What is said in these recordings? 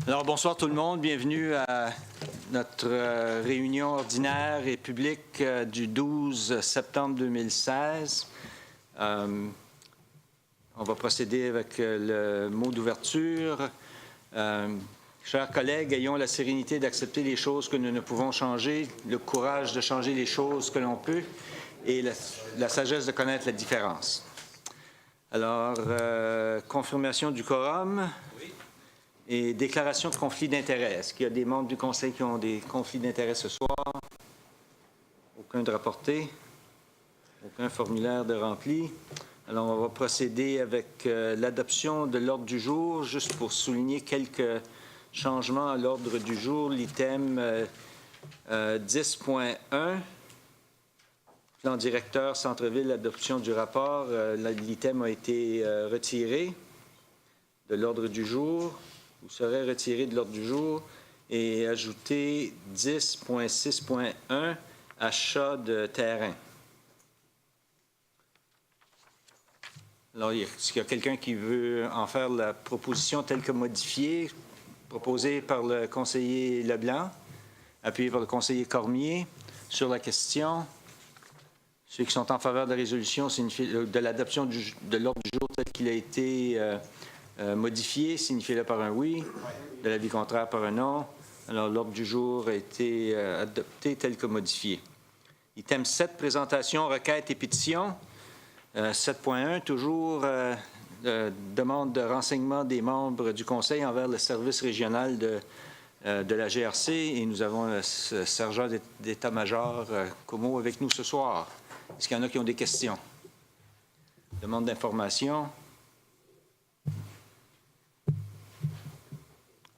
Alors, bonsoir tout le monde. Bienvenue à notre réunion ordinaire et publique du 12 septembre 2016. On va procéder avec le mot d'ouverture. Chers collègues, ayons la sérénité d'accepter les choses que nous ne pouvons changer, le courage de changer les choses que l'on peut et la sagesse de connaître la différence. Alors, confirmation du quorum. Et déclaration de conflit d'intérêts. Est-ce qu'il y a des membres du Conseil qui ont des conflits d'intérêts ce soir? Aucun de rapporté. Aucun formulaire de rempli. Alors, on va procéder avec l'adoption de l'ordre du jour. Juste pour souligner quelques changements à l'ordre du jour. L'item 10.1, plan directeur Centre-Ville, adoption du rapport. L'item a été retiré de l'ordre du jour. Ou serait retiré de l'ordre du jour et ajouté 10.6.1, achat de terrain. Alors, est-ce qu'il y a quelqu'un qui veut en faire la proposition telle que modifiée, proposée par le conseiller Leblanc, appuyée par le conseiller Cormier sur la question? Ceux qui sont en faveur de la résolution, de l'adoption de l'ordre du jour tel qu'il a été modifié, signifiez-le par un oui. De l'avis contraire, par un non. Alors, l'ordre du jour a été adopté tel que modifié. Item 7, présentation, requête et pétition. 7.1, toujours demande de renseignement des membres du Conseil envers le service régional de la GRC. Et nous avons le sergent d'état-major Como avec nous ce soir. Est-ce qu'il y en a qui ont des questions? Demande d'information.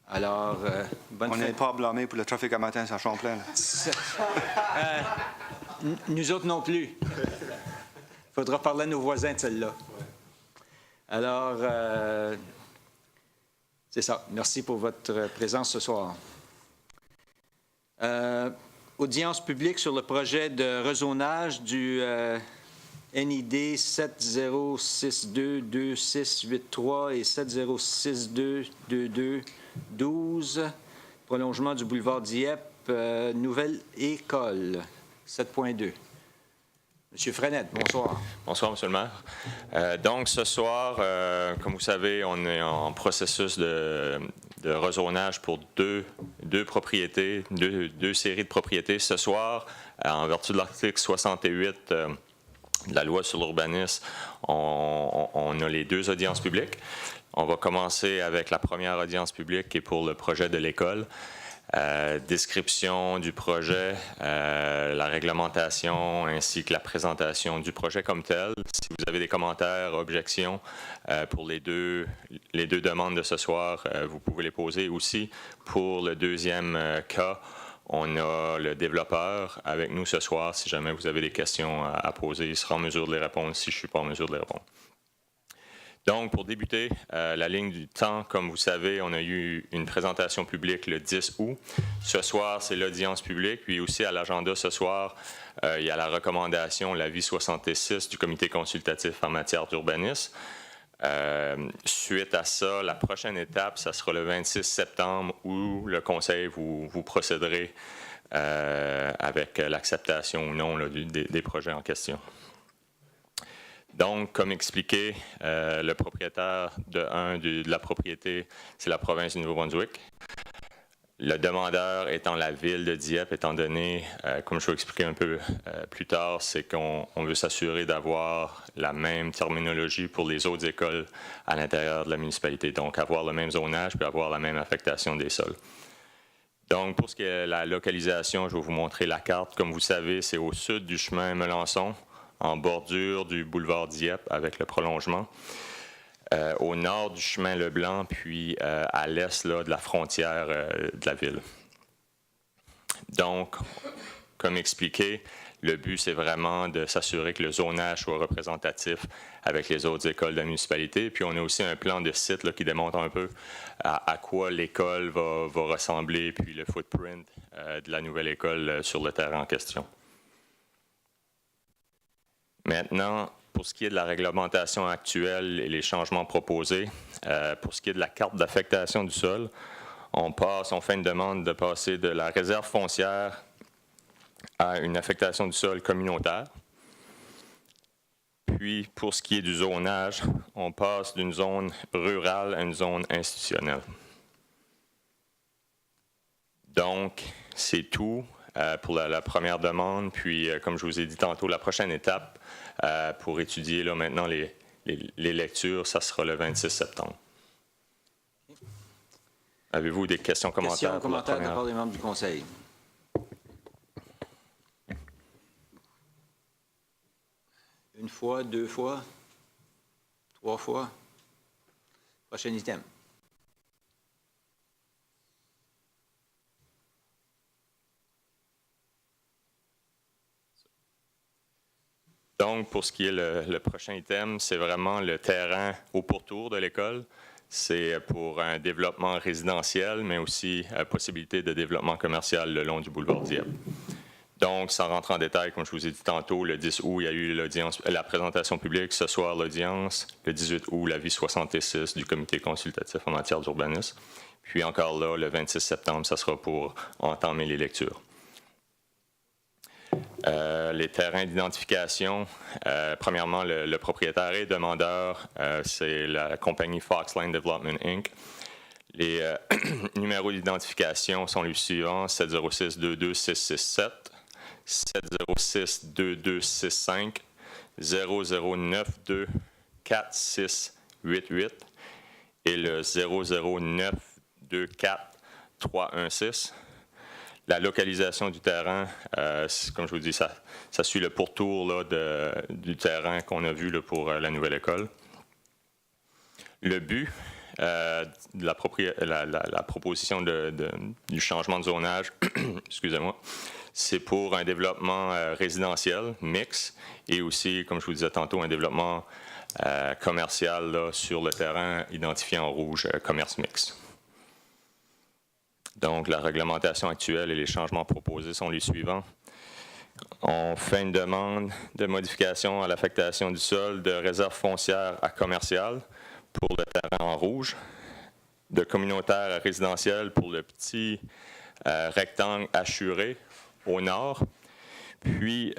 Alors, bonne On n'est pas blâmé pour le trafic à matin à Champlain. Nous autres non plus. Il faudra parler à nos voisins de celle-là. Alors, c'est ça. Merci pour votre présence ce soir. Audience publique sur le projet de rezonage du NID 70622683 et 70622212, prolongement du boulevard Dieppe, nouvelle école, 7.2. Monsieur Frenette, bonsoir. Bonsoir, Monsieur le maire. Donc, ce soir, comme vous savez, on est en processus de rezonage pour deux propriétés, deux séries de propriétés. Ce soir, en vertu de l'article 68 de la loi sur l'urbanisme, on a les deux audiences publiques. On va commencer avec la première audience publique qui est pour le projet de l'école. Description du projet, la réglementation ainsi que la présentation du projet comme tel. Si vous avez des commentaires, objections pour les deux demandes de ce soir, vous pouvez les poser aussi. Pour le deuxième cas, on a le développeur avec nous ce soir. Si jamais vous avez des questions à poser, il sera en mesure de les répondre si je ne suis pas en mesure de les répondre. Donc, pour débuter, la ligne du temps, comme vous savez, on a eu une présentation publique le 10 août. Ce soir, c'est l'audience publique. Puis aussi, à l'agenda ce soir, il y a la recommandation, l'avis 66 du comité consultatif en matière d'urbanisme. Suite à ça, la prochaine étape, ça sera le 26 septembre où le conseil vous procéderez avec l'acceptation ou non là, des projets en question. Donc, comme expliqué, le propriétaire de la propriété, c'est la province du Nouveau-Brunswick. Le demandeur étant la ville de Dieppe, étant donné, comme je vais expliquer un peu plus tard, c'est qu'on veut s'assurer d'avoir la même terminologie pour les autres écoles à l'intérieur de la municipalité. Donc, avoir le même zonage puis avoir la même affectation des sols. Donc, pour ce qui est de la localisation, je vais vous montrer la carte. Comme vous savez, c'est au sud du chemin Melançon, en bordure du boulevard Dieppe avec le prolongement, au nord du chemin Leblanc, puis à l'est là, de la frontière de la ville. Donc, comme expliqué, le but, c'est vraiment de s'assurer que le zonage soit représentatif avec les autres écoles de la municipalité. Puis, on a aussi un plan de site là, qui démontre un peu à quoi l'école va ressembler, puis le footprint de la nouvelle école sur le terrain en question. Maintenant, pour ce qui est de la réglementation actuelle et les changements proposés, pour ce qui est de la carte d'affectation du sol, on fait une demande de passer de la réserve foncière à une affectation du sol communautaire. Puis, pour ce qui est du zonage, on passe d'une zone rurale à une zone institutionnelle. Donc, c'est tout pour la première demande. Puis, comme je vous ai dit tantôt, la prochaine étape pour étudier là, maintenant les lectures, ça sera le 26 septembre. Avez-vous des questions, commentaires? Questions, commentaires de la part des membres du Conseil? Une fois, deux fois, trois fois. Prochain item. Donc, pour ce qui est le prochain item, c'est vraiment le terrain au pourtour de l'école. C'est pour un développement résidentiel, mais aussi possibilité de développement commercial le long du boulevard Dieppe. Donc, sans rentrer en détail, comme je vous ai dit tantôt, le 10 août, il y a eu la présentation publique. Ce soir, l'audience. Le 18 août, l'avis 66 du comité consultatif en matière d'urbanisme. Puis encore là, le 26 septembre, ça sera pour entamer les lectures. Les terrains d'identification, premièrement, le propriétaire et demandeur, c'est la compagnie Foxline Development, Inc. Les numéros d'identification sont les suivants, 706-22667, 706-2265, 00924688 et le 00924-316. La localisation du terrain, comme je vous dis, ça suit le pourtour là, du terrain qu'on a vu là, pour la nouvelle école. Le but de la proposition du changement de zonage, excusez-moi, c'est pour un développement résidentiel mixte et aussi, comme je vous disais tantôt, un développement commercial là, sur le terrain identifié en rouge, commerce mixte. Donc, la réglementation actuelle et les changements proposés sont les suivants. On fait une demande de modification à l'affectation du sol de réserve foncière à commercial pour le terrain en rouge, de communautaire à résidentiel pour le petit rectangle assuré au nord, puis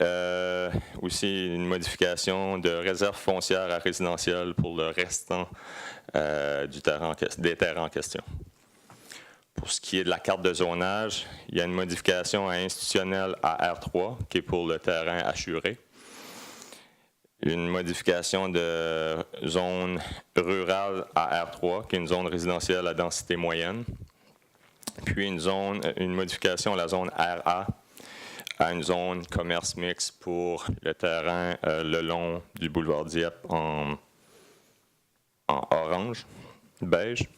aussi une modification de réserve foncière à résidentiel pour le restant des terrains en question. Pour ce qui est de la carte de zonage, il y a une modification à institutionnelle à R3, qui est pour le terrain assuré. Une modification de zone rurale à R3, qui est une zone résidentielle à densité moyenne. Puis une modification à la zone RA, à une zone commerce mixte pour le terrain le long du boulevard Dieppe en orange, beige.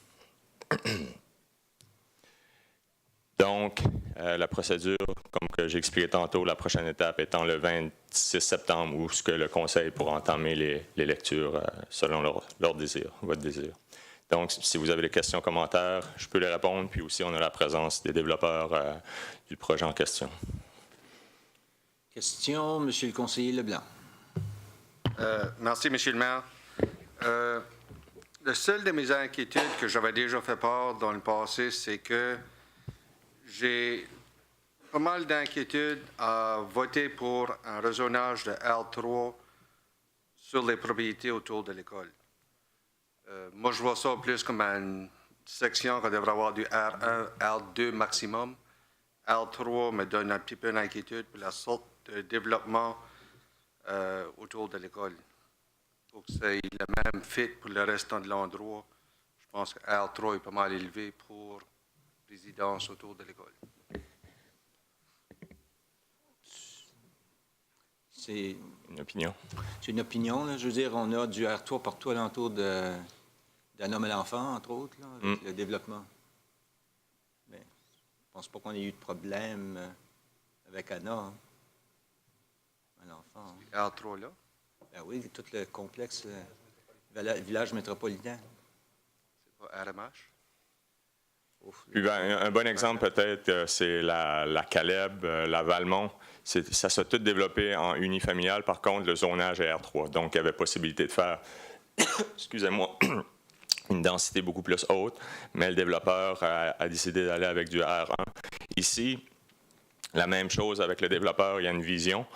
Donc, la procédure, comme que j'ai expliqué tantôt, la prochaine étape étant le 26 septembre où ce que le Conseil pourra entamer les lectures selon leur désir, votre désir. Donc, si vous avez des questions, commentaires, je peux les répondre, puis aussi on a la présence des développeurs du projet en question. Question, Monsieur le conseiller Leblanc. Merci, Monsieur le maire. Le seul de mes inquiétudes que j'avais déjà fait part dans le passé, c'est que j'ai pas mal d'inquiétudes à voter pour un rezonage de L3 sur les propriétés autour de l'école. Moi, je vois ça plus comme une section qui devrait avoir du R1, L2 maximum. L3 me donne un petit peu d'inquiétude pour la sorte de développement autour de l'école. Pour que c'est le même fit pour le restant de l'endroit. Je pense que L3 est pas mal élevé pour résidence autour de l'école. C'est une opinion. C'est une opinion, là. Je veux dire, on a du R3 partout alentour d'un homme à l'enfant, entre autres, là, avec le développement. Mais je ne pense pas qu'on ait eu de problème avec Anna, hein, à l'enfant. Hein. R3 là? Ben oui, tout le complexe village métropolitain. C'est pas RMH? Puis un bon exemple peut-être, c'est la Caleb, la Valmont. Ça s'est tout développé en unifamilial. Par contre, le zonage est R3. Donc, il y avait possibilité de faire, excusez-moi, une densité beaucoup plus haute, mais le développeur a décidé d'aller avec du R1. Ici, la même chose avec le développeur, il y a une vision.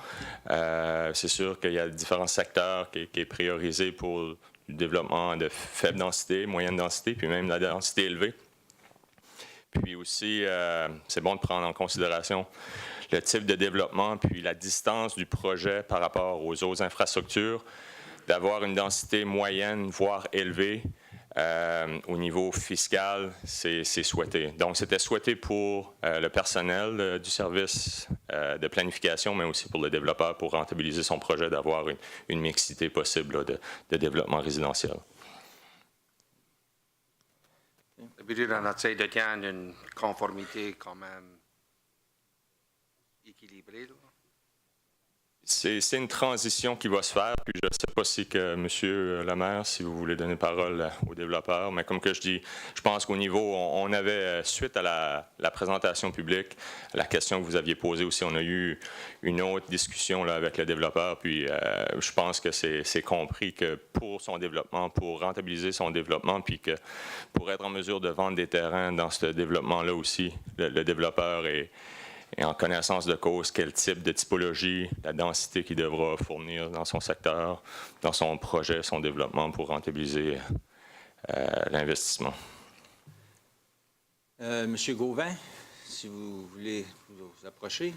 C'est sûr qu'il y a différents secteurs qui est priorisé pour le développement de faible densité, moyenne densité, puis même la densité élevée. Puis aussi, c'est bon de prendre en considération le type de développement, puis la distance du projet par rapport aux autres infrastructures, d'avoir une densité moyenne, voire élevée. Au niveau fiscal, c'est souhaité. Donc, c'était souhaité pour le personnel du service de planification, mais aussi pour le développeur pour rentabiliser son projet, d'avoir une mixité possible là, de développement résidentiel. D'habitude, on essaie de tenir une conformité quand même équilibrée. Là. C'est une transition qui va se faire, puis je ne sais pas si que Monsieur le maire, si vous voulez donner parole aux développeurs, mais comme que je dis, je pense qu'au niveau, on avait, suite à la présentation publique, la question que vous aviez posée aussi, on a eu une autre discussion là, avec le développeur, puis je pense que c'est compris que pour son développement, pour rentabiliser son développement, puis que pour être en mesure de vendre des terrains dans ce développement-là aussi, le développeur est en connaissance de cause, quel type de typologie, la densité qu'il devra fournir dans son secteur, dans son projet, son développement pour rentabiliser l'investissement. Monsieur Gauvin, si vous voulez vous approcher.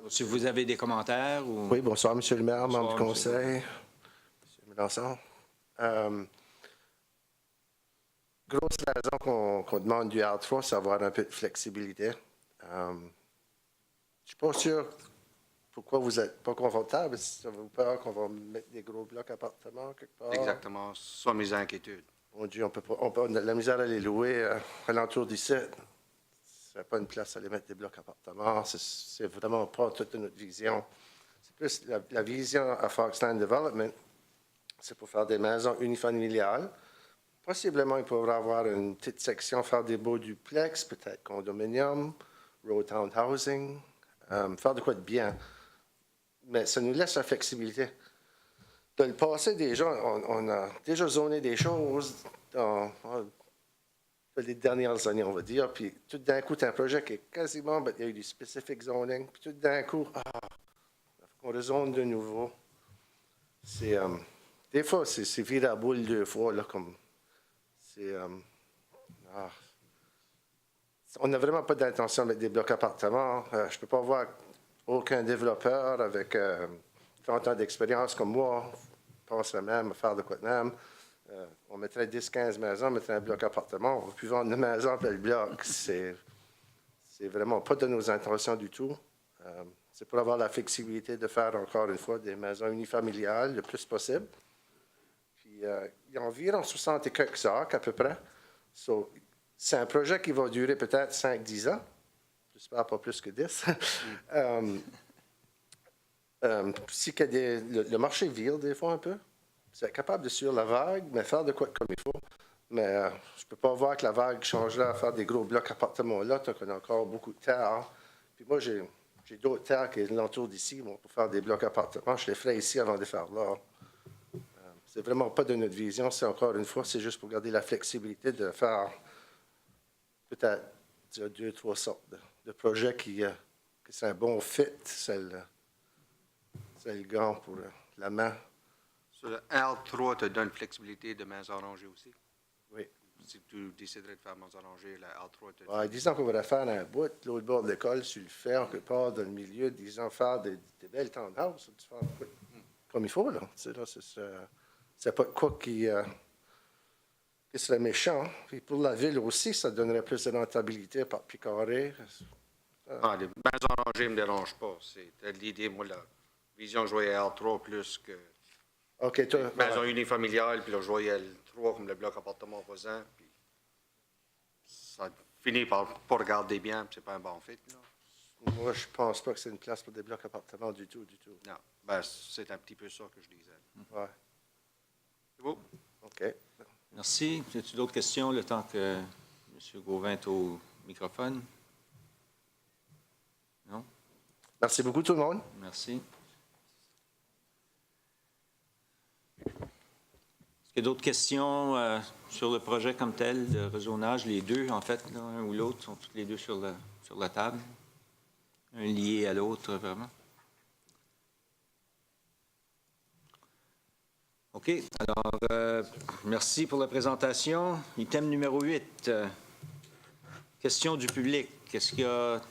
Si vous avez des commentaires ou... Oui, bonsoir, Monsieur le maire, membre du Monsieur. conseil, Monsieur Mélenchon. Grosse raison qu'on demande du R3, c'est avoir un peu de flexibilité. Je ne suis pas sûr pourquoi vous n'êtes pas confortable. Si vous avez peur qu'on va mettre des gros blocs appartements quelque part. Exactement, ce sont mes inquiétudes. Mon Dieu, on a de la misère à les louer à l'entour d'ici. Ce n'est pas une place à aller mettre des blocs appartements. C'est vraiment pas toute notre vision. C'est plus la vision à Foxland Development, c'est pour faire des maisons unifamiliales. Possiblement, il pourrait avoir une petite section, faire des beaux duplex, peut-être condominium, row town housing, faire de quoi de bien. Mais ça nous laisse la flexibilité. Dans le passé, déjà, on a déjà zoné des choses dans les dernières années, on va dire. Puis tout d'un coup, tu as un projet qui est quasiment, il y a eu du specific zoning. Puis tout d'un coup, on rezone de nouveau. Des fois, c'est viré à boule 2 fois, là, comme... On n'a vraiment pas d'intention de mettre des blocs appartements. Je ne peux pas voir aucun développeur avec 30 ans d'expérience comme moi pense le même, à faire de quoi de même. On mettrait 10-15 maisons, on mettrait un bloc appartement. On ne va plus vendre une maison et le bloc. C'est vraiment pas de nos intentions du tout. C'est pour avoir la flexibilité de faire, encore une fois, des maisons unifamiliales le plus possible. Il y a environ 60 et quelques acres à peu près. C'est un projet qui va durer peut-être 5-10 ans. J'espère pas plus que 10. Si que le marché vire des fois un peu, c'est capable de suivre la vague, mais faire de quoi comme il faut. Mais je ne peux pas voir que la vague changerait à faire des gros blocs appartements là, tant qu'on a encore beaucoup de terre. Puis moi, j'ai d'autres terres qui sont l'entour d'ici pour faire des blocs appartements. Je les ferai ici avant de les faire là. C'est vraiment pas de notre vision. C'est encore une fois, c'est juste pour garder la flexibilité de faire peut-être 2-3 sortes de projets qui c'est un bon fit. C'est le gant pour la main. Sur le L3 te donne flexibilité de mains arrangées aussi. Oui. Si tu déciderais de faire mains arrangées, le L3 te donne... Disons qu'on va faire un bout, l'autre bord de l'école, sur le fer, quelque part dans le milieu, disons, faire des belles townhouses, comme il faut, là. C'est pas quoi qui serait méchant. Puis pour la ville aussi, ça donnerait plus de rentabilité par pied carré. les mains arrangées ne me dérangent pas. C'est l'idée, moi, la vision, je voyais L3 plus que... OK, toi... Maison unifamiliale, puis là, je voyais L3 comme le bloc appartement voisin, puis ça finit par pas regarder bien, puis c'est pas un bon fit, là. Moi, je pense pas que c'est une place pour des blocs appartements du tout, du tout. Non, c'est un petit peu ça que je disais. Ouais. C'est beau? OK. Merci. Y a-t-il d'autres questions le temps que M. Gauvin est au microphone? Non? Merci beaucoup, tout le monde. Merci. Est-ce qu'il y a d'autres questions sur le projet comme tel de rezonage? Les deux, en fait, l'un ou l'autre, sont tous les deux sur la table. Un lié à l'autre, vraiment. OK. Alors, merci pour la présentation. Item numéro 8. Questions du public. Est-ce qu'il y a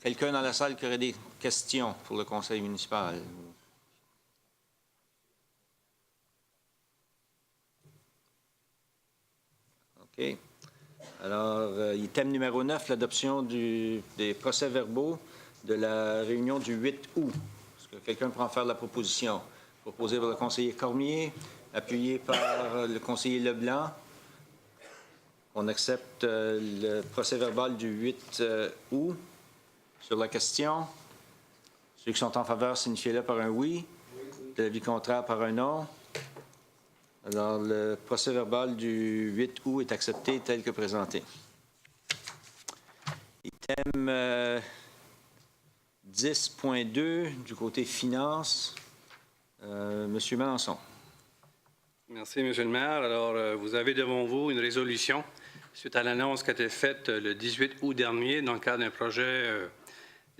quelqu'un dans la salle qui aurait des questions pour le conseil municipal? OK. Alors, item numéro 9, l'adoption des procès-verbaux de la réunion du 8 août. Est-ce que quelqu'un peut en faire la proposition? Proposée par le conseiller Cormier, appuyé par le conseiller Leblanc. On accepte le procès-verbal du 8 août. Sur la question, ceux qui sont en faveur, signifiez-le par un oui. De l'avis contraire, par un non. Alors, le procès-verbal du 8 août est accepté tel que présenté. Item 10.2 du côté finance. Monsieur Melançon. Merci, Monsieur le maire. Alors, vous avez devant vous une résolution suite à l'annonce qui a été faite le 18 août dernier dans le cadre d'un projet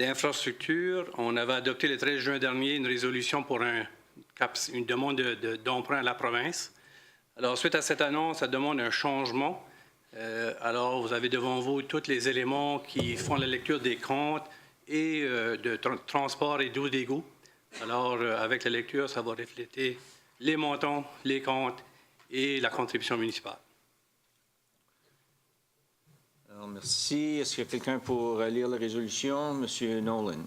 d'infrastructure. On avait adopté le 13 juin dernier une résolution pour une demande d'emprunt à la province. Alors, suite à cette annonce, ça demande un changement. Alors, vous avez devant vous tous les éléments qui font la lecture des comptes et de transport et d'eau d'égout. Alors, avec la lecture, ça va refléter les montants, les comptes et la contribution municipale. Alors, merci. Est-ce qu'il y a quelqu'un pour lire la résolution? Monsieur Nolan.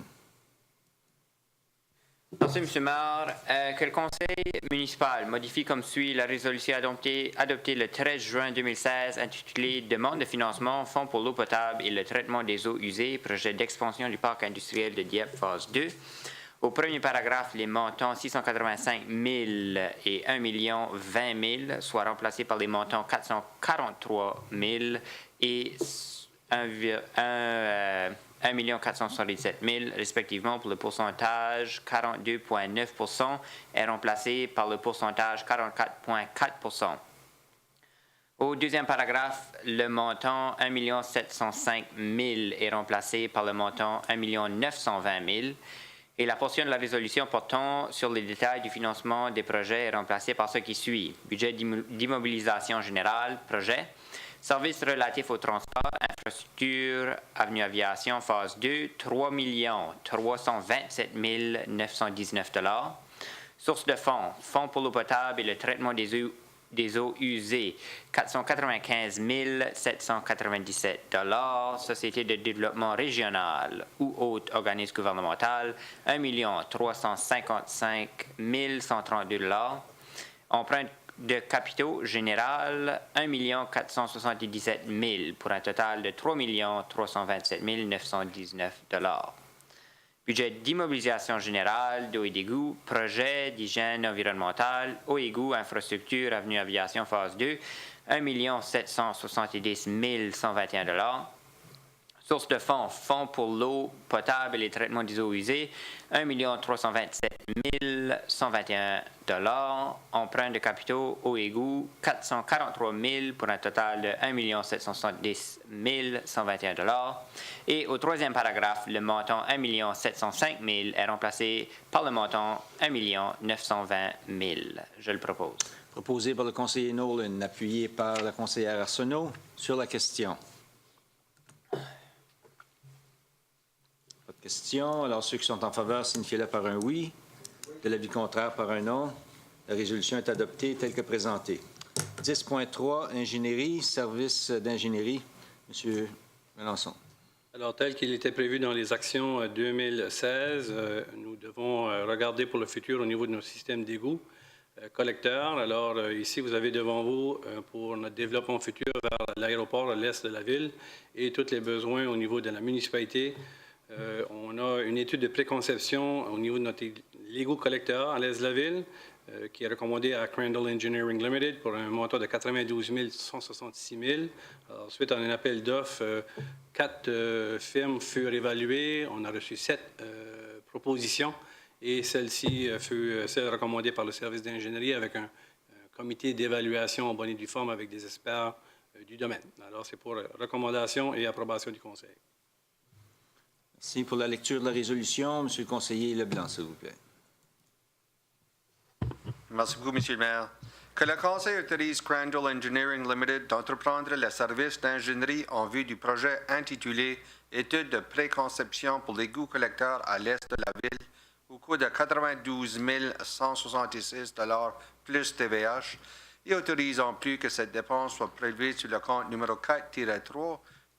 Merci, M. le maire. Que le conseil municipal modifie comme suit la résolution adoptée le 13 juin 2016 intitulée « Demande de financement, fonds pour l'eau potable et le traitement des eaux usées, projet d'expansion du parc industriel de Dieppe, phase 2 ». Au premier paragraphe, les montants 685 000 et 1 020 000 soient remplacés par les montants 443 000 et 1 477 000, respectivement, pour le pourcentage 42,9 % est remplacé par le pourcentage 44,4 %. Au deuxième paragraphe, le montant 1 705 000 est remplacé par le montant 1 920 000 et la portion de la résolution portant sur les détails du financement des projets est remplacée par ce qui suit. Budget d'immobilisation générale, projet. Services relatifs au transport, infrastructure, avenue aviation, phase 2, 3 327 919 $. Source de fonds, fonds pour l'eau potable et le traitement des eaux usées, 495 797 $. Société de développement régional ou autre organisme gouvernemental, 1 355 132 $. Emprunt de capitaux général, 1 477 000 pour un total de 3 327 919 $. Budget d'immobilisation générale d'eau et d'égout, projet d'hygiène environnementale, eau et égout, infrastructure, avenue aviation, phase 2, 1 770 121 $. Source de fonds, fonds pour l'eau potable et les traitements des eaux usées, 1 327 121 $. Emprunt de capitaux, eau et égout, 443 000 pour un total de 1 770 121 $. Et au troisième paragraphe, le montant 1 705 000 est remplacé par le montant 1 920 000. Je le propose. Proposé par le conseiller Nolan, appuyé par la conseillère Arsenault. Sur la question. Pas de question. Alors, ceux qui sont en faveur, signifiez-le par un oui. De l'avis contraire, par un non. La résolution est adoptée telle que présentée. 10.3, ingénierie, service d'ingénierie. Monsieur Melançon. Alors, tel qu'il était prévu dans les actions 2016, nous devons regarder pour le futur au niveau de nos systèmes d'égout collecteurs. Alors, ici, vous avez devant vous, pour notre développement futur vers l'aéroport à l'est de la ville et tous les besoins au niveau de la municipalité. On a une étude de préconception au niveau de notre égout collecteur à l'est de la ville qui est recommandée à Crandall Engineering Limited pour un montant de 92 166 000. Alors, suite à un appel d'offres, 4 firmes furent évaluées. On a reçu 7 propositions et celle-ci fut celle recommandée par le service d'ingénierie avec un comité d'évaluation en bonne et due forme avec des experts du domaine. Alors, c'est pour recommandation et approbation du Conseil. Merci. Pour la lecture de la résolution, Monsieur le conseiller Leblanc, s'il vous plaît. Merci beaucoup, Monsieur le maire. Que le Conseil autorise Crandall Engineering Limited d'entreprendre le service d'ingénierie en vue du projet intitulé Étude de préconception pour l'égout collecteur à l'est de la ville au coût de 92 166 $ plus TVH et autorise en plus que cette dépense soit prélevée sur le compte numéro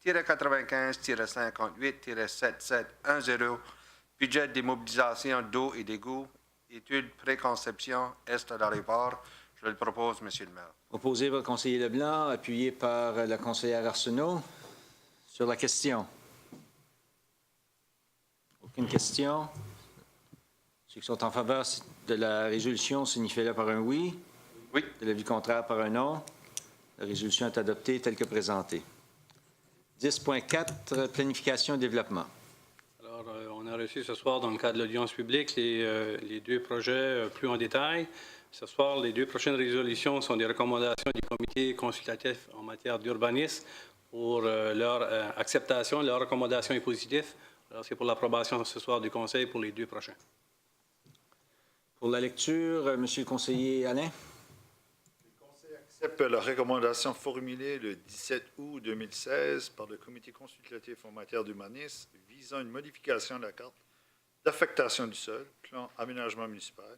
4-3-95-58-7710, budget d'immobilisation d'eau et d'égout, étude préconception est de l'aéroport. Je le propose, Monsieur le maire. Proposé par le conseiller Leblanc, appuyé par la conseillère Arsenault. Sur la question. Aucune question. Ceux qui sont en faveur de la résolution signifient-le par un oui. Oui. De l'avis contraire par un non. La résolution est adoptée telle que présentée. 10.4, planification et développement. Alors, on a reçu ce soir, dans le cadre de l'audience publique, les deux projets plus en détail. Ce soir, les deux prochaines résolutions sont des recommandations du comité consultatif en matière d'urbanisme pour leur acceptation. Leur recommandation est positive. Alors, c'est pour l'approbation ce soir du Conseil pour les deux prochains. Pour la lecture, Monsieur le conseiller Alain. Le Conseil accepte la recommandation formulée le 17 août 2016 par le comité consultatif en matière d'humanisme visant une modification de la carte d'affectation du sol, plan aménagement municipal,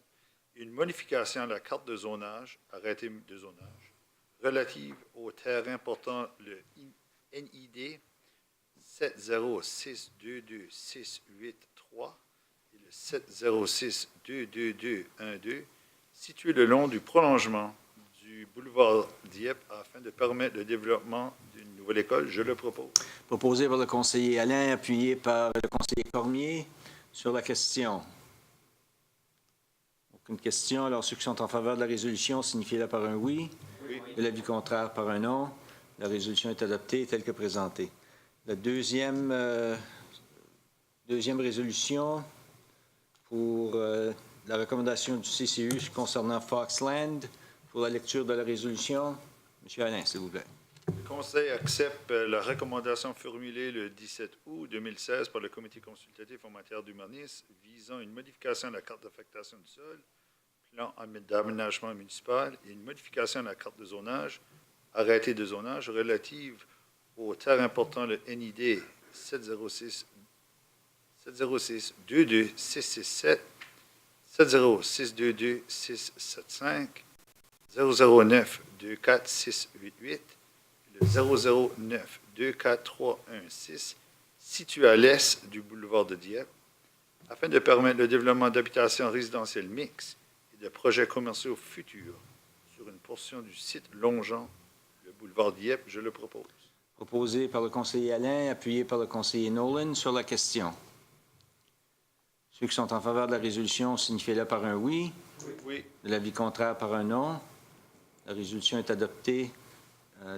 et une modification de la carte de zonage, arrêté de zonage, relative au terrain portant le NID 70622-683 et le 706-22212, situé le long du prolongement du boulevard Dieppe afin de permettre le développement d'une nouvelle école. Je le propose. Proposé par le conseiller Alain, appuyé par le conseiller Cormier. Sur la question. Aucune question. Alors, ceux qui sont en faveur de la résolution signifient-le par un oui. Oui. De l'avis contraire par un non. La résolution est adoptée telle que présentée. La deuxième résolution pour la recommandation du CCU concernant Foxland. Pour la lecture de la résolution, M. Alain, s'il vous plaît. Le Conseil accepte la recommandation formulée le 17 août 2016 par le comité consultatif en matière d'humanisme visant une modification de la carte d'affectation du sol, plan d'aménagement municipal et une modification de la carte de zonage, arrêté de zonage relative au terrain portant le NID 706-22-667, 706-22-675, 009-24688, le 009-24316, situé à l'est du boulevard de Dieppe, afin de permettre le développement d'habitations résidentielles mixtes et de projets commerciaux futurs sur une portion du site longeant le boulevard Dieppe. Je le propose. Proposé par le conseiller Alain, appuyé par le conseiller Nolan. Sur la question. Ceux qui sont en faveur de la résolution signifient-le par un oui. Oui. De l'avis contraire par un non. La résolution est adoptée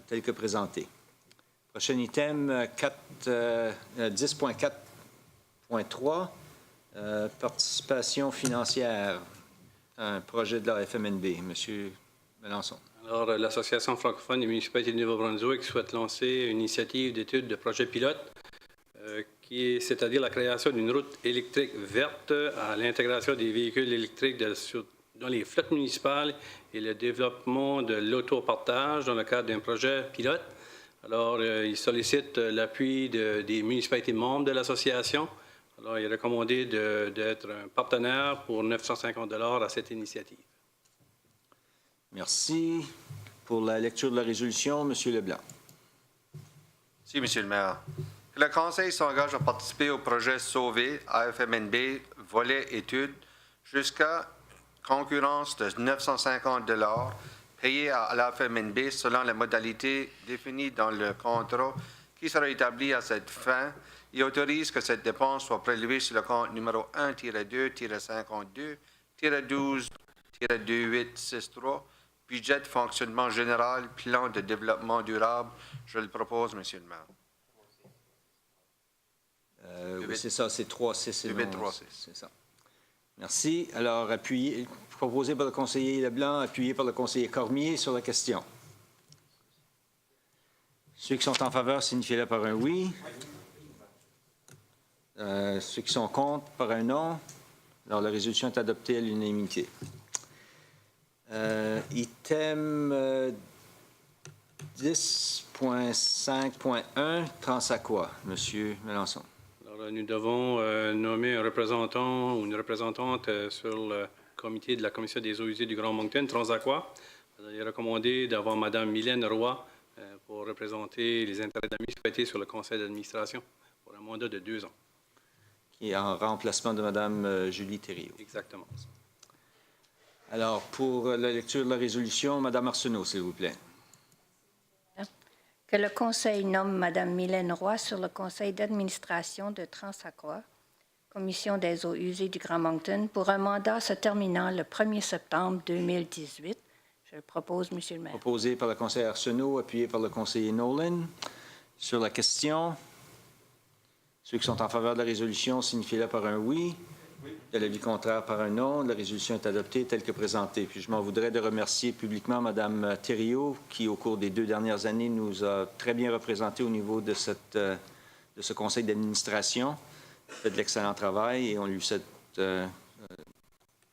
telle que présentée. Prochain item, 10.4.3, participation financière, un projet de la FMNB. Monsieur Melançon. Alors, l'Association francophone des municipalités du Nouveau-Brunswick souhaite lancer une initiative d'étude de projet pilote, c'est-à-dire la création d'une route électrique verte à l'intégration des véhicules électriques dans les flottes municipales et le développement de l'autopartage dans le cadre d'un projet pilote. Alors, il sollicite l'appui des municipalités membres de l'association. Alors, il est recommandé d'être un partenaire pour 950 $ à cette initiative. Merci. Pour la lecture de la résolution, M. Leblanc. Merci, Monsieur le maire. Que le Conseil s'engage à participer au projet Sauvé AFMNB, volet études, jusqu'à concurrence de 950 $ payés à l'AFMNB selon les modalités définies dans le contrat qui sera établi à cette fin et autorise que cette dépense soit prélevée sur le compte numéro 1-2-52-12-2863, budget de fonctionnement général, plan de développement durable. Je le propose, Monsieur le maire. Oui, c'est ça, c'est 3-6 et 8, non 3-6. C'est ça. Merci. Alors, proposé par le conseiller Leblanc, appuyé par le conseiller Cormier sur la question. Ceux qui sont en faveur, signifiez-le par un oui. Ceux qui sont contre, par un non. Alors, la résolution est adoptée à l'unanimité. Item 10.5.1, Transaqua. Monsieur Mélenchon. Alors, nous devons nommer un représentant ou une représentante sur le comité de la Commission des eaux usées du Grand Moncton, Transaqua. Il est recommandé d'avoir Mme Mylène Roy pour représenter les intérêts d'amis souhaités sur le conseil d'administration pour un mandat de 2 ans. Qui est en remplacement de Mme Julie Thériault. Exactement. Alors, pour la lecture de la résolution, Mme Arsenault, s'il vous plaît. Que le Conseil nomme Mme Mylène Roy sur le conseil d'administration de Transaqua, Commission des eaux usées du Grand Moncton, pour un mandat se terminant le 1er septembre 2018. Je le propose, Monsieur le maire. Proposé par le conseiller Arsenault, appuyé par le conseiller Nolan. Sur la question, ceux qui sont en faveur de la résolution, signifiez-le par un oui. De l'avis contraire, par un non. La résolution est adoptée telle que présentée. Puis je m'en voudrais de remercier publiquement Mme Thériault, qui, au cours des 2 dernières années, nous a très bien représentés au niveau de ce conseil d'administration. Elle fait de l'excellent travail et on lui souhaite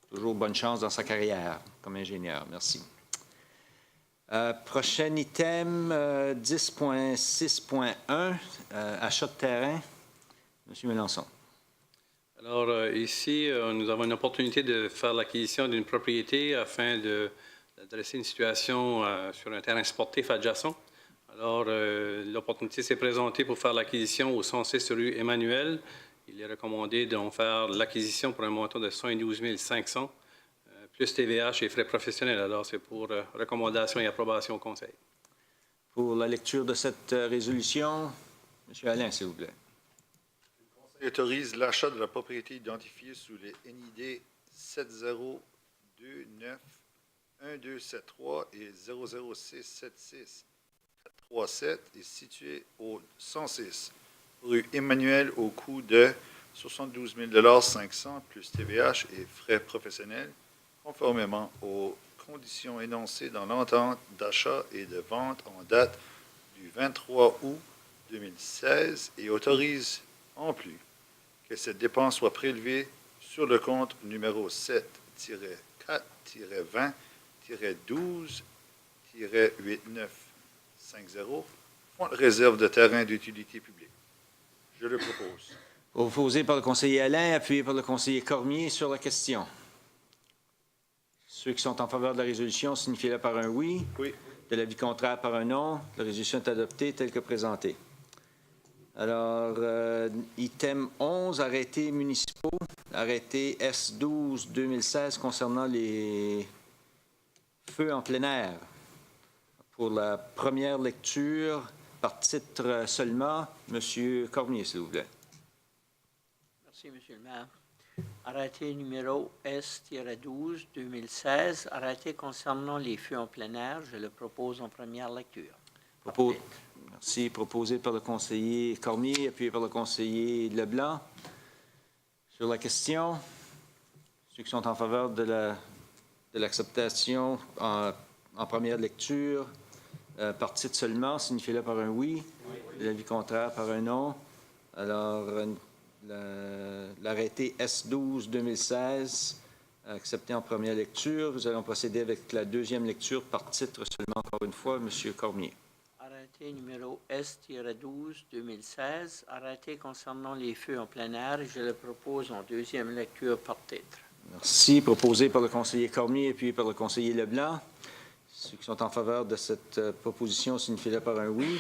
toujours bonne chance dans sa carrière comme ingénieur. Merci. Prochain item, 10.6.1, achat de terrain. Monsieur Mélenchon. Alors, ici, nous avons une opportunité de faire l'acquisition d'une propriété afin d'adresser une situation sur un terrain sportif adjacent. Alors, l'opportunité s'est présentée pour faire l'acquisition au 106 rue Emmanuel. Il est recommandé d'en faire l'acquisition pour un montant de 112 500, plus TVH et frais professionnels. Alors, c'est pour recommandation et approbation au Conseil. Pour la lecture de cette résolution, M. Alain, s'il vous plaît. Le Conseil autorise l'achat de la propriété identifiée sous les NID 70291273 et 00676-437 et située au 106 rue Emmanuel au coût de 72 500 plus TVH et frais professionnels, conformément aux conditions énoncées dans l'entente d'achat et de vente en date du 23 août 2016 et autorise en plus que cette dépense soit prélevée sur le compte numéro 7-4-20-12-8950, fonds de réserve de terrain d'utilité publique. Je le propose. Proposé par le conseiller Alain, appuyé par le conseiller Cormier sur la question. Ceux qui sont en faveur de la résolution, signifiez-le par un oui. Oui. De l'avis contraire, par un non. La résolution est adoptée telle que présentée. Alors, item 11, arrêtés municipaux. Arrêté S12-2016 concernant les feux en plein air. Pour la première lecture, par titre seulement, M. Cormier, s'il vous plaît. Merci, M. le maire. Arrêté numéro S-12-2016, arrêté concernant les feux en plein air, je le propose en première lecture. Merci. Proposé par le conseiller Cormier, appuyé par le conseiller Leblanc. Sur la question, ceux qui sont en faveur de l'acceptation en première lecture, par titre seulement, signifiez-le par un oui. L'avis contraire, par un non. Alors, l'arrêté S12-2016, accepté en première lecture. Nous allons procéder avec la deuxième lecture par titre seulement, encore une fois, M. Cormier. Arrêté numéro S-12-2016, arrêté concernant les feux en plein air, je le propose en deuxième lecture par titre. Merci. Proposé par le conseiller Cormier et puis par le conseiller Leblanc. Ceux qui sont en faveur de cette proposition, signifient-le par un oui.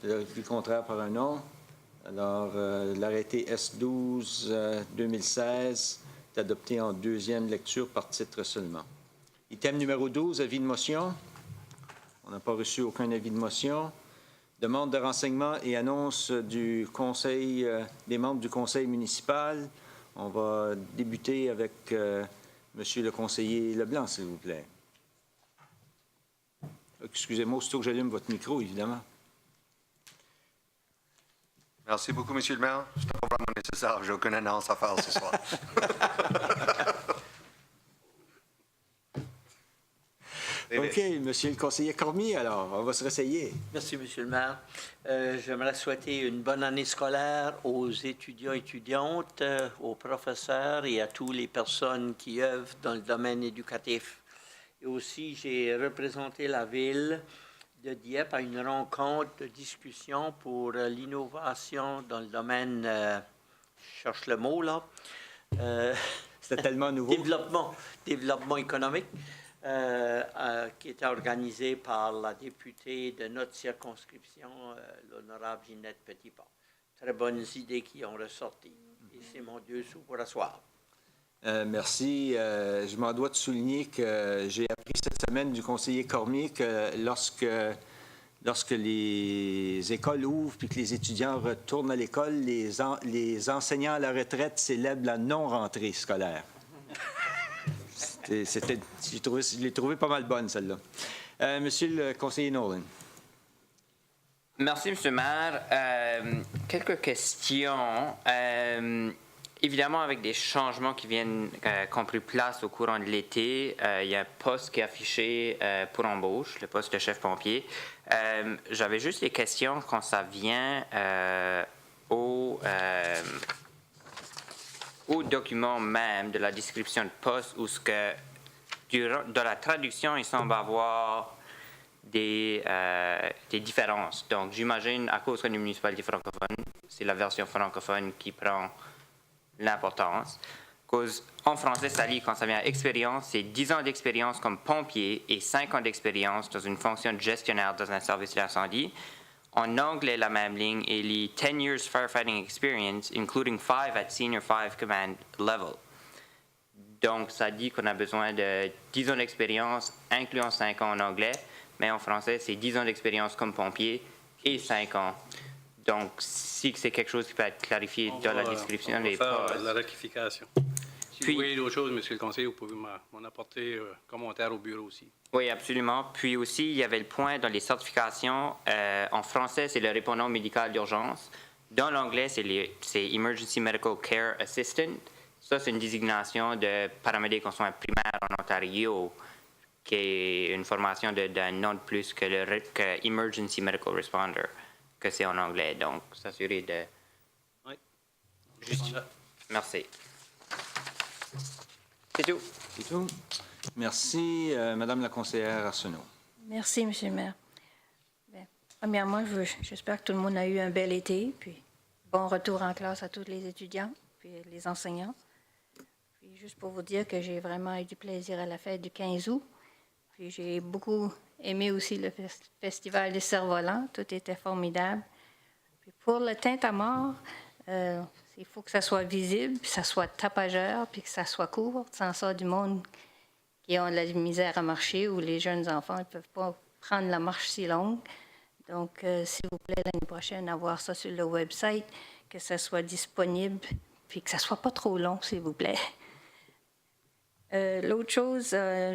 L'avis contraire, par un non. Alors, l'arrêté S12-2016 est adopté en deuxième lecture par titre seulement. Item numéro 12, avis de motion. On n'a pas reçu aucun avis de motion. Demande de renseignement et annonce du conseil, des membres du conseil municipal. On va débuter avec Monsieur le conseiller Leblanc, s'il vous plaît. Excusez-moi, aussitôt que j'allume votre micro, évidemment. Merci beaucoup, M. le maire. Ce n'est pas vraiment nécessaire. J'ai aucune annonce à faire ce soir. OK, Monsieur le conseiller Cormier, alors, on va se réessayer. Merci, Monsieur le maire. J'aimerais souhaiter une bonne année scolaire aux étudiants et étudiantes, aux professeurs et à toutes les personnes qui œuvrent dans le domaine éducatif. Et aussi, j'ai représenté la ville de Dieppe à une rencontre de discussion pour l'innovation dans le domaine, je cherche le mot là, C'était tellement nouveau. développement économique. Qui était organisé par la députée de notre circonscription, l'honorable Ginette Petitpas. Très bonnes idées qui ont ressorti. Et c'est mon 2 sous pour asseoir. Merci. Je m'en dois de souligner que j'ai appris cette semaine du conseiller Cormier que lorsque les écoles ouvrent puis que les étudiants retournent à l'école, les enseignants à la retraite célèbrent la non-rentrée scolaire. Je l'ai trouvé pas mal bonne, celle-là. Monsieur le conseiller Nolan. Merci, Monsieur le maire. Quelques questions. Évidemment, avec des changements qui ont pris place au courant de l'été, il y a un poste qui est affiché pour embauche, le poste de chef pompier. J'avais juste des questions quand ça vient au document même de la description de poste où dans la traduction, il semble avoir des différences. Donc, j'imagine, à cause qu'on est une municipalité francophone, c'est la version francophone qui prend l'importance. En français, ça lit, quand ça vient à expérience, c'est 10 ans d'expérience comme pompier et 5 ans d'expérience dans une fonction de gestionnaire dans un service d'incendie. En anglais, la même ligne est lit 10 years firefighting experience, including 5 at senior 5 command level. Donc, ça dit qu'on a besoin de 10 ans d'expérience, incluant 5 ans en anglais, mais en français, c'est 10 ans d'expérience comme pompier et 5 ans. Donc, si c'est quelque chose qui peut être clarifié dans la description des postes. La rectification. Si Puis, vous voyez d'autres choses, Monsieur le conseiller, vous pouvez m'en apporter commentaire au bureau aussi. Oui, absolument. Puis aussi, il y avait le point dans les certifications. En français, c'est le répondant médical d'urgence. Dans l'anglais, c'est Emergency Medical Care Assistant. Ça, c'est une désignation de paramédic en soins primaires en Ontario, qui est une formation d'un nom de plus que Emergency Medical Responder, que c'est en anglais. Donc, s'assurer de... Oui. Merci. C'est tout. C'est tout. Merci, Madame la conseillère Arsenault. Merci, Monsieur le maire. Bien, premièrement, j'espère que tout le monde a eu un bel été, puis bon retour en classe à tous les étudiants, puis les enseignants. Puis juste pour vous dire que j'ai vraiment eu du plaisir à la fête du 15 août. Puis j'ai beaucoup aimé aussi le festival des cerfs-volants. Tout était formidable. Puis pour le tintamarre, il faut que ça soit visible, puis ça soit tapageur, puis que ça soit court. Sans ça, du monde qui ont de la misère à marcher ou les jeunes enfants ne peuvent pas prendre la marche si longue. Donc, s'il vous plaît, l'année prochaine, avoir ça sur le website, que ça soit disponible, puis que ça soit pas trop long, s'il vous plaît. L'autre chose,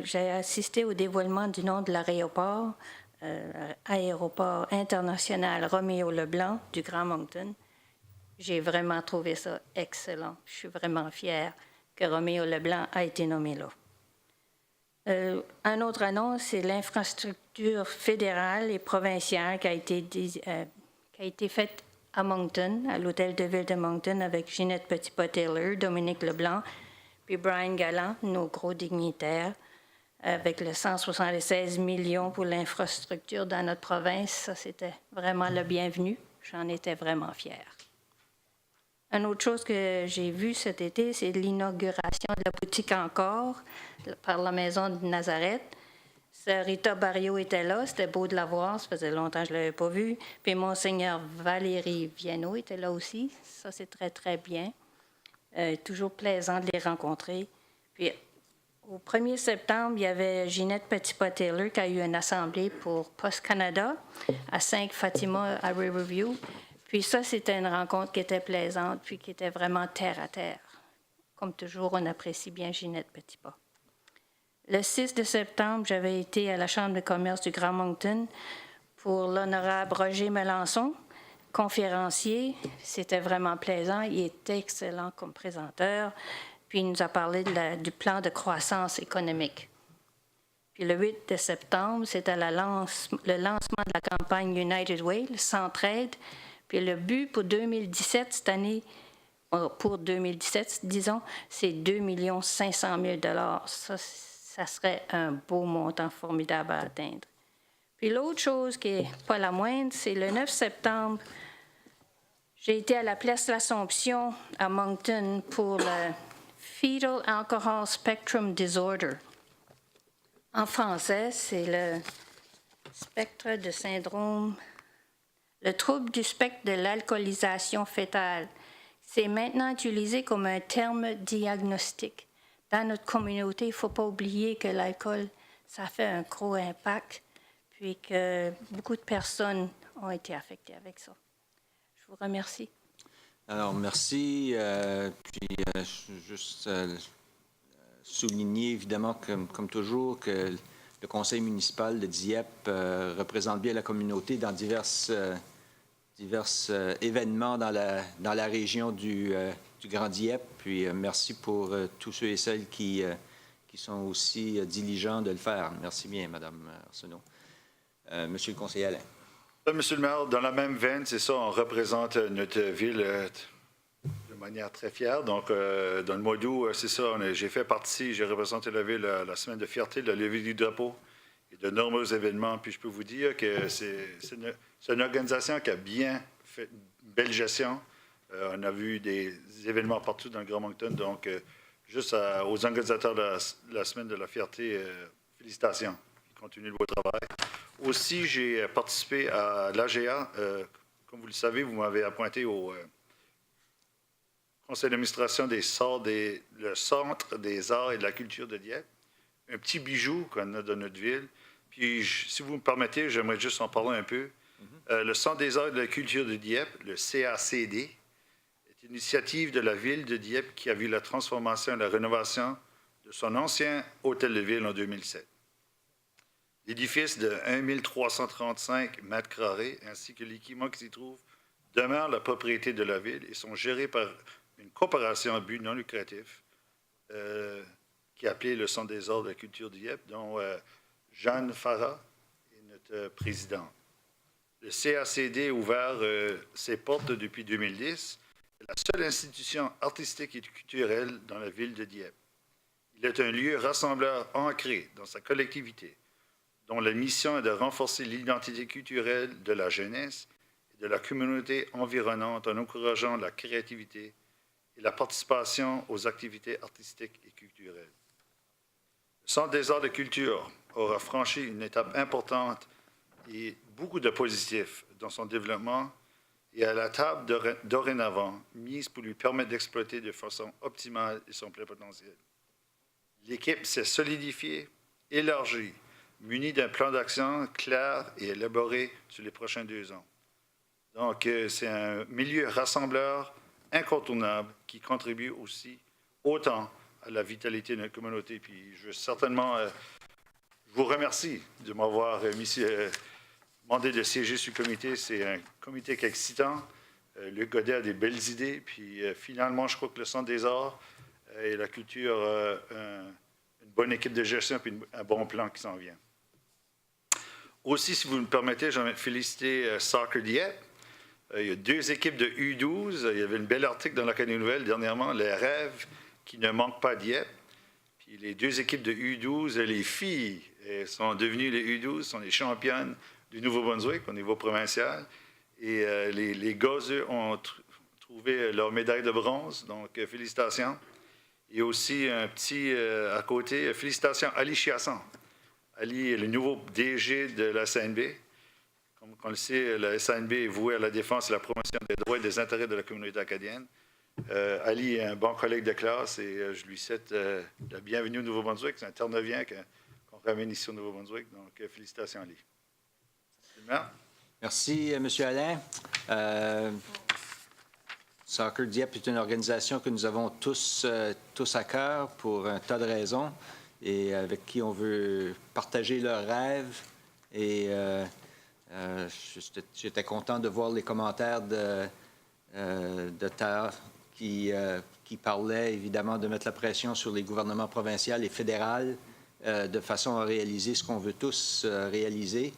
j'ai assisté au dévoilement du nom de l'aéroport, Aéroport international Roméo-Leblanc du Grand Moncton. J'ai vraiment trouvé ça excellent. Je suis vraiment fière que Roméo-Leblanc a été nommé là. Un autre annonce, c'est l'infrastructure fédérale et provinciale qui a été faite à Moncton, à l'hôtel de ville de Moncton, avec Ginette Petitpas-Taylor, Dominique Leblanc, puis Brian Galland, nos gros dignitaires, avec le 176 millions pour l'infrastructure dans notre province. Ça, c'était vraiment le bienvenu. J'en étais vraiment fière. Une autre chose que j'ai vue cet été, c'est l'inauguration de la boutique Encore par la Maison de Nazareth. Sœur Rita Barrio était là, c'était beau de la voir, ça faisait longtemps que je ne l'avais pas vue. Puis Monseigneur Valérie Viano était là aussi, ça c'est très, très bien. Toujours plaisant de les rencontrer. Puis au 1er septembre, il y avait Ginette Petitpas-Taylor qui a eu une assemblée pour Post Canada à 5 Fatima à Riverview. Puis ça, c'était une rencontre qui était plaisante, puis qui était vraiment terre à terre. Comme toujours, on apprécie bien Ginette Petitpas. Le 6 de septembre, j'avais été à la Chambre de commerce du Grand Moncton pour l'honorable Roger Melançon, conférencier. C'était vraiment plaisant. Il était excellent comme présenteur. Puis il nous a parlé du plan de croissance économique. Puis le 8 de septembre, c'était le lancement de la campagne United Way, le Centraide. Puis le but pour 2017, cette année, pour 2017, disons, c'est 2 500 000 $. Ça serait un beau montant formidable à atteindre. Puis l'autre chose qui n'est pas la moindre, c'est le 9 septembre, j'ai été à la place l'Assomption à Moncton pour le Fetal Alcohol Spectrum Disorder. En français, c'est le spectre de syndrome, le trouble du spectre de l'alcoolisation fœtale. C'est maintenant utilisé comme un terme diagnostique. Dans notre communauté, il ne faut pas oublier que l'alcool, ça fait un gros impact, puis que beaucoup de personnes ont été affectées avec ça. Je vous remercie. Alors, merci. Juste souligner, évidemment, comme toujours, que le conseil municipal de Dieppe représente bien la communauté dans divers événements dans la région du Grand Dieppe. Puis, merci pour tous ceux et celles qui sont aussi diligents de le faire. Merci bien, Mme Arsenault. Monsieur le conseiller Alain. Monsieur le maire, dans la même veine, c'est ça, on représente notre ville de manière très fière. Donc, dans le mois d'août, c'est ça, j'ai représenté la ville la semaine de fierté, la levée du drapeau et de nombreux événements. Puis je peux vous dire que c'est une organisation qui a bien fait une belle gestion. On a vu des événements partout dans le Grand Moncton. Donc, juste aux organisateurs de la semaine de la fierté, félicitations. Continuez le beau travail. Aussi, j'ai participé à l'AGA. Comme vous le savez, vous m'avez appointé au conseil d'administration le Centre des arts et de la culture de Dieppe. Un petit bijou qu'on a dans notre ville. Puis, si vous me permettez, j'aimerais juste en parler un peu. Le Centre des arts et de la culture de Dieppe, le CACD, est une initiative de la ville de Dieppe qui a vu la transformation et la rénovation de son ancien hôtel de ville en 2007. L'édifice de 1 335 mètres carrés ainsi que l'équipement qui s'y trouve demeurent la propriété de la ville et sont gérés par une coopération à but non lucratif qui est appelée le Centre des arts de la culture de Dieppe, dont Jeanne Farah est notre présidente. Le CACD a ouvert ses portes depuis 2010. C'est la seule institution artistique et culturelle dans la ville de Dieppe. Il est un lieu rassembleur ancré dans sa collectivité, dont la mission est de renforcer l'identité culturelle de la jeunesse et de la communauté environnante en encourageant la créativité et la participation aux activités artistiques et culturelles. Le Centre des arts de culture aura franchi une étape importante et beaucoup de positifs dans son développement et à la table dorénavant mise pour lui permettre d'exploiter de façon optimale son plein potentiel. L'équipe s'est solidifiée, élargie, munie d'un plan d'action clair et élaboré sur les prochains 2 ans. Donc, c'est un milieu rassembleur incontournable qui contribue aussi autant à la vitalité de notre communauté. Puis, je veux certainement vous remercie de m'avoir demandé de siéger sur le comité. C'est un comité qui est excitant. Luc Godet a des belles idées. Puis, finalement, je crois que le Centre des arts et la culture une bonne équipe de gestion et un bon plan qui s'en vient. Aussi, si vous me permettez, j'aimerais féliciter Soccer Dieppe. Il y a 2 équipes de U12. Il y avait une belle article dans l'Académie Nouvelle dernièrement, les rêves qui ne manquent pas Dieppe. Puis les 2 équipes de U12, les filles sont devenues les U12, sont les championnes du Nouveau-Brunswick au niveau provincial. Et les gars, eux, ont trouvé leur médaille de bronze. Donc, félicitations. Et aussi un petit à côté, félicitations Ali Chiasson. Ali est le nouveau DG de la SNB. Comme on le sait, la SNB est vouée à la défense et la promotion des droits et des intérêts de la communauté acadienne. Ali est un bon collègue de classe et je lui souhaite la bienvenue au Nouveau-Brunswick. C'est un Terre-Neuvien qu'on ramène ici au Nouveau-Brunswick. Donc, félicitations, Ali. Merci, M. Alain. Soccer Dieppe est une organisation que nous avons tous à cœur pour un tas de raisons et avec qui on veut partager leurs rêves. Et j'étais content de voir les commentaires de Terre qui parlaient évidemment de mettre la pression sur les gouvernements provinciaux et fédéral de façon à réaliser ce qu'on veut tous réaliser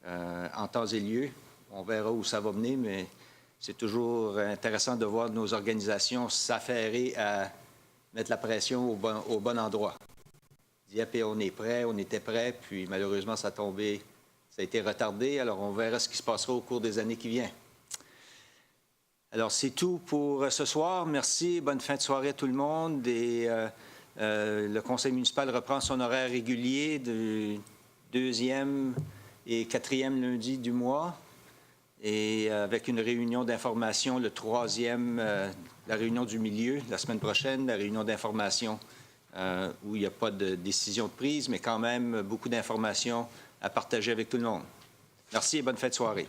en temps et lieu. On verra où ça va mener, mais c'est toujours intéressant de voir nos organisations s'affairer à mettre la pression au bon endroit. Dire, puis on est prêt, on était prêt, puis malheureusement, ça a été retardé. Alors, on verra ce qui se passera au cours des années qui viennent. Alors, c'est tout pour ce soir. Merci. Bonne fin de soirée à tout le monde. Et le conseil municipal reprend son horaire régulier du 2e et 4e lundi du mois. Et avec une réunion d'information, le 3e, la réunion du milieu, la semaine prochaine, la réunion d'information où il n'y a pas de décision de prise, mais quand même beaucoup d'informations à partager avec tout le monde. Merci et bonne fin de soirée.